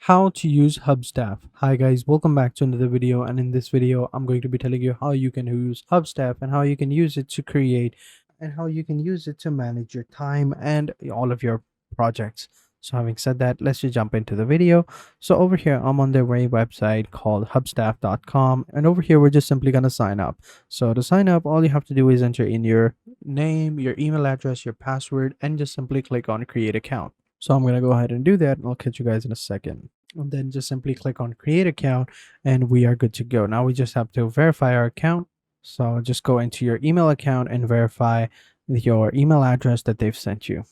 How to use Hubstaff. Hi guys, welcome back to another video, and in this video I'm going to be telling you how you can use Hubstaff and how you can use it to create and how you can use it to manage your time and all of your projects. So having said that, let's just jump into the video. So over here I'm on their very website called hubstaff.com, and over here we're just simply going to sign up. So to sign up, all you have to do is enter in your name, your email address, your password, and just simply click on create account. So I'm going to go ahead and do that, and I'll catch you guys in a second. And then just simply click on create account and we are good to go. Now we just have to verify our account. So just go into your email account and verify your email address that they've sent you.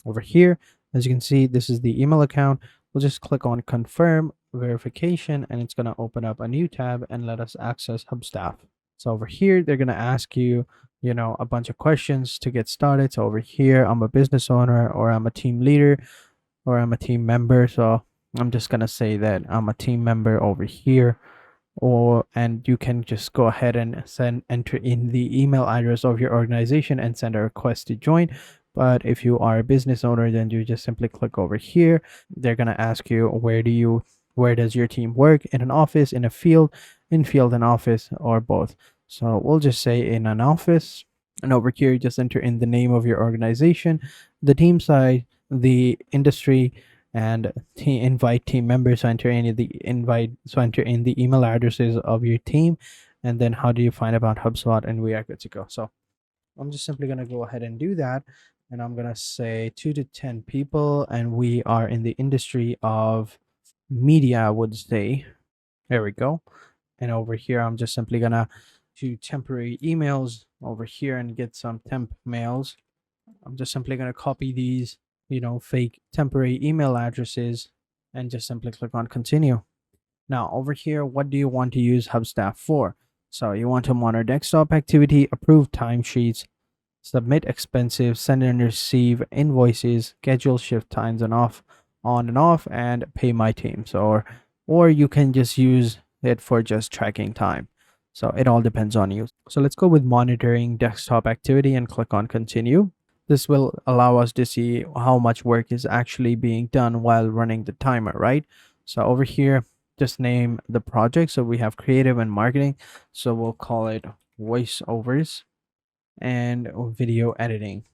Over here, as you can see, this is the email account. We'll just click on confirm verification and it's going to open up a new tab and let us access Hubstaff. So over here, they're going to ask you, a bunch of questions to get started. So over here, I'm a business owner, or I'm a team leader, or I'm a team member. So I'm just going to say that I'm a team member over here, and you can just go ahead and enter in the email address of your organization and send a request to join. But if you are a business owner, then you just simply click over here. They're going to ask you, where does your team work? In an office, in a field, in field and office, or both. So we'll just say in an office, and over here just enter in the name of your organization, the team size, the industry, and invite team members. So enter in the email addresses of your team, and then how do you find about HubSpot, and we are good to go. So I'm just simply going to go ahead and do that, and I'm going to say 2 to 10 people, and we are in the industry of media, I would say. There we go. And over here I'm just simply gonna do temporary emails over here and get some temp mails. I'm just simply gonna copy these fake temporary email addresses and just simply click on continue. Now over here, what do you want to use Hubstaff for? So you want to monitor desktop activity, approve timesheets, submit expenses, send and receive invoices, schedule shift times and on and off, and pay my team. So or you can just use it for just tracking time. So it all depends on you. So let's go with monitoring desktop activity and click on continue. This will allow us to see how much work is actually being done while running the timer, right? So over here, just name the project. So we have creative and marketing. So we'll call it voiceovers and video editing.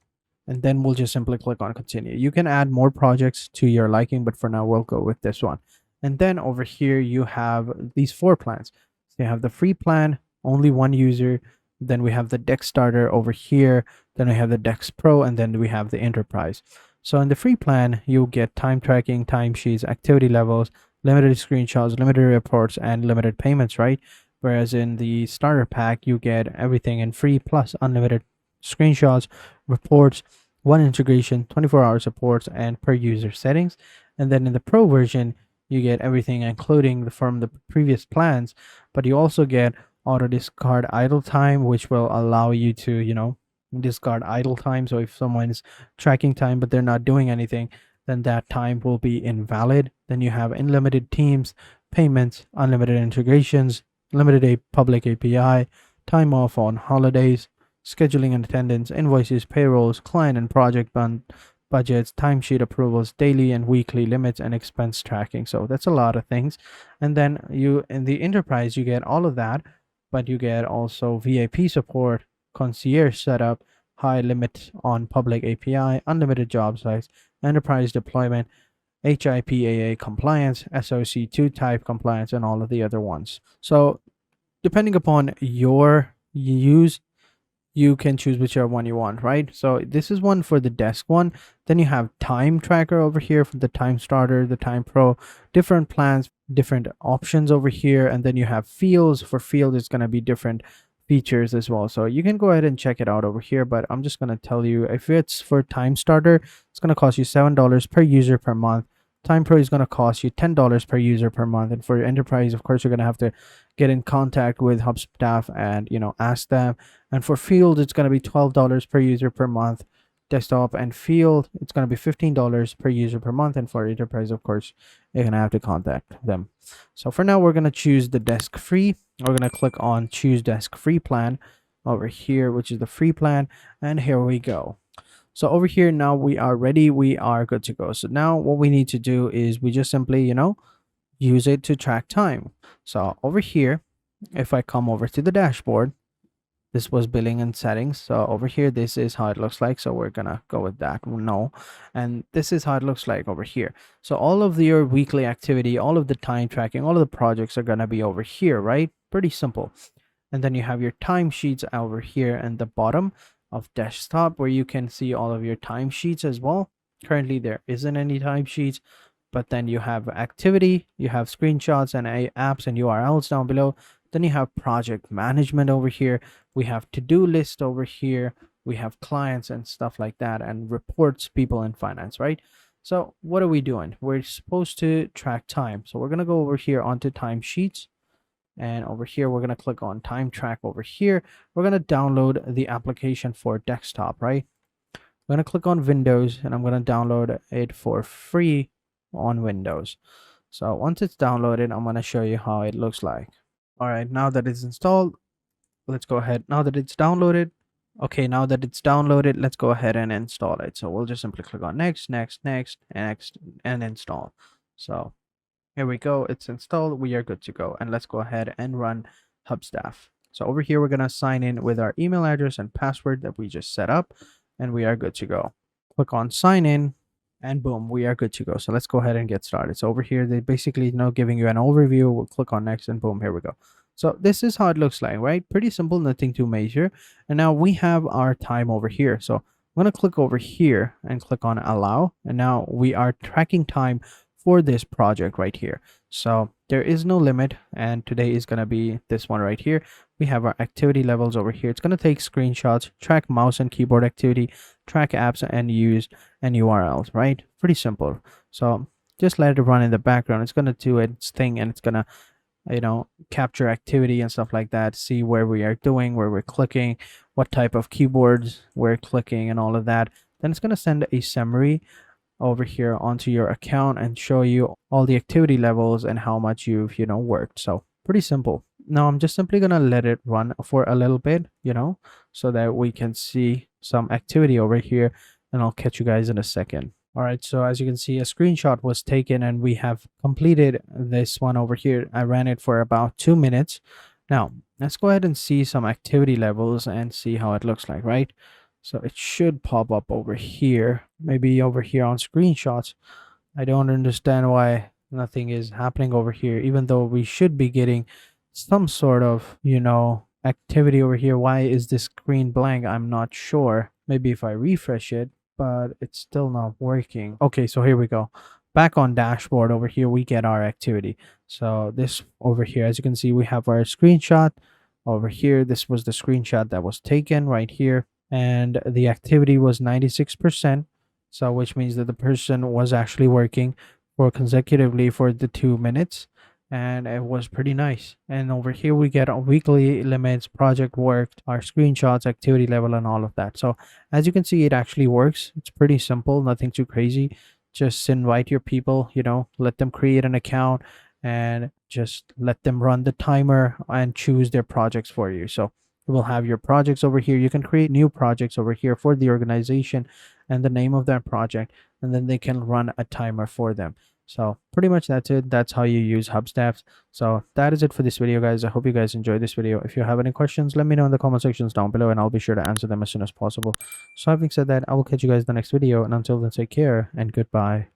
And then we'll just simply click on continue. You can add more projects to your liking, but for now we'll go with this one. And then over here you have these 4 plans. So you have the free plan, only 1 user. Then we have the Dex Starter over here. Then we have the Dex Pro, and then we have the Enterprise. So in the free plan, you get time tracking, timesheets, activity levels, limited screenshots, limited reports, and limited payments, right? Whereas in the starter pack, you get everything in free plus unlimited screenshots, reports, 1 integration, 24-hour supports, and per user settings. And then in the Pro version, you get everything including from the previous plans, but you also get auto discard idle time, which will allow you to discard idle time. So if someone is tracking time but they're not doing anything, then that time will be invalid. Then you have unlimited teams, payments, unlimited integrations, limited public API, time off on holidays, scheduling and attendance, invoices, payrolls, client and project budgets, timesheet approvals, daily and weekly limits, and expense tracking. So that's a lot of things. And then you in the enterprise, you get all of that, but you get also VIP support, concierge setup, high limit on public API, unlimited job size, enterprise deployment, HIPAA compliance, SOC2 type compliance, and all of the other ones. So depending upon your use, you can choose whichever one you want, right? So this is one for the desk one. Then you have time tracker over here for the time starter, the time pro, different plans, different options over here. And then you have fields. For field, it's going to be different features as well. So you can go ahead and check it out over here, but I'm just going to tell you, if it's for time starter, it's going to cost you $7 per user per month. Time Pro is going to cost you $10 per user per month. And for your enterprise, of course, you're going to have to get in contact with Hubstaff and ask them. And for field, it's going to be $12 per user per month. Desktop and field, it's going to be $15 per user per month. And for enterprise, of course, you're going to have to contact them. So for now, we're going to choose the desk free. We're going to click on choose desk free plan over here, which is the free plan. And here we go. So over here now we are ready, we are good to go. So now what we need to do is we just simply use it to track time. So over here, if I come over to the dashboard, this was billing and settings. So over here, this is how it looks like. So we're gonna go with that. No. And this is how it looks like over here. So all of your weekly activity, all of the time tracking, all of the projects are gonna be over here, right? Pretty simple. And then you have your timesheets over here and the bottom of desktop, where you can see all of your timesheets as well. Currently there isn't any timesheets, but then you have activity, you have screenshots and apps and URLs down below. Then you have project management over here. We have to-do list over here. We have clients and stuff like that, and reports, people in finance, right? So what are we doing? We're supposed to track time. So we're going to go over here onto timesheets. And over here, we're going to click on time track over here. We're going to download the application for desktop, right? I'm going to click on Windows, and I'm going to download it for free on Windows. So once it's downloaded, I'm going to show you how it looks like. All right, now that it's installed, let's go ahead. Now that it's downloaded, okay, now that it's downloaded, let's go ahead and install it. So we'll just simply click on next, and install. So here we go. It's installed. We are good to go. And let's go ahead and run Hubstaff. So over here, we're going to sign in with our email address and password that we just set up, and we are good to go. Click on sign in, and boom, we are good to go. So let's go ahead and get started. So over here, they basically, giving you an overview. We'll click on next, and boom, here we go. So this is how it looks like, right? Pretty simple, nothing too major. And now we have our time over here. So I'm going to click over here and click on allow. And now we are tracking time for this project right here. So there is no limit, and today is going to be this one right here. We have our activity levels over here. It's going to take screenshots, track mouse and keyboard activity, track apps and use and URLs, right? Pretty simple. So just let it run in the background. It's going to do its thing, and it's going to capture activity and stuff like that, see where we are doing, where we're clicking, what type of keyboards we're clicking, and all of that. Then it's going to send a summary over here onto your account and show you all the activity levels and how much you've worked. So pretty simple. Now I'm just simply gonna let it run for a little bit, so that we can see some activity over here, and I'll catch you guys in a second. All right, so as you can see, a screenshot was taken, and we have completed this one over here. I ran it for about 2 minutes. Now let's go ahead and see some activity levels and see how it looks like, right? So it should pop up over here, maybe over here on screenshots. I don't understand why nothing is happening over here, even though we should be getting some sort of, activity over here. Why is this screen blank? I'm not sure. Maybe if I refresh it, but it's still not working. Okay, so here we go. Back on dashboard over here, we get our activity. So this over here, as you can see, we have our screenshot over here. This was the screenshot that was taken right here, and the activity was 96%. So which means that the person was actually working for consecutively for the 2 minutes, and it was pretty nice. And over here we get our weekly limits, project worked, our screenshots, activity level, and all of that. So as you can see, it actually works. It's pretty simple, nothing too crazy. Just invite your people, let them create an account, and just let them run the timer and choose their projects for you. So you will have your projects over here. You can create new projects over here for the organization and the name of that project, and then they can run a timer for them. So pretty much that's it. That's how you use Hubstaff. So that is it for this video, guys. I hope you guys enjoyed this video. If you have any questions, let me know in the comment sections down below, and I'll be sure to answer them as soon as possible. So having said that, I will catch you guys in the next video, and until then, take care and goodbye.